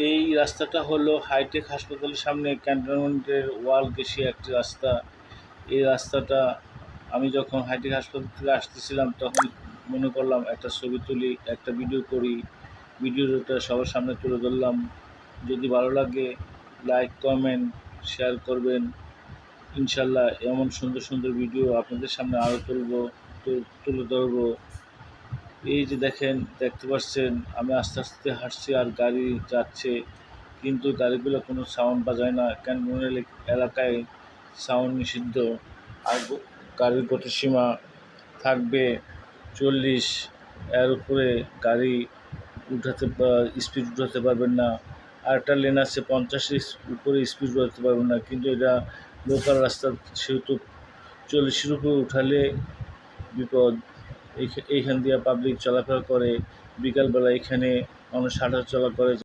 এই রাস্তাটা হলো হাইটেক হাসপাতালের সামনে ক্যান্টনমেন্টের ওয়াল ঘেঁষে একটি রাস্তা। এই রাস্তাটা আমি যখন হাইটেক হাসপাতাল থেকে আসতেছিলাম তখন মনে করলাম একটা ছবি তুলি, একটা ভিডিও করি। ভিডিওটা সবার সামনে তুলে ধরলাম। যদি ভালো লাগে লাইক, কমেন্ট, শেয়ার করবেন। ইনশাল্লাহ এমন সুন্দর সুন্দর ভিডিও আপনাদের সামনে আরও তুলে ধরবো। এই যে দেখতে পাচ্ছেন আমি আস্তে আস্তে হাঁটছি আর গাড়ি যাচ্ছে, কিন্তু গাড়িগুলো কোনো সাউন্ড বাজায় না। ক্যান্টনমেন্ট এলাকায় সাউন্ড নিষিদ্ধ। আর গাড়ির গতিসীমা থাকবে 40, এর উপরে গাড়ি স্পিড উঠাতে পারবেন না। আর একটা লেন আছে 50-এর উপরে স্পিড উঠাতে পারবেন না, কিন্তু এটা লোকাল রাস্তা, সেহেতু 40-এর উপরে উঠালে বিপদ। এইখান দিয়ে পাবলিক চলাফেরা করে, বিকালবেলা এখানে মানুষ হাঁটাচলা করে।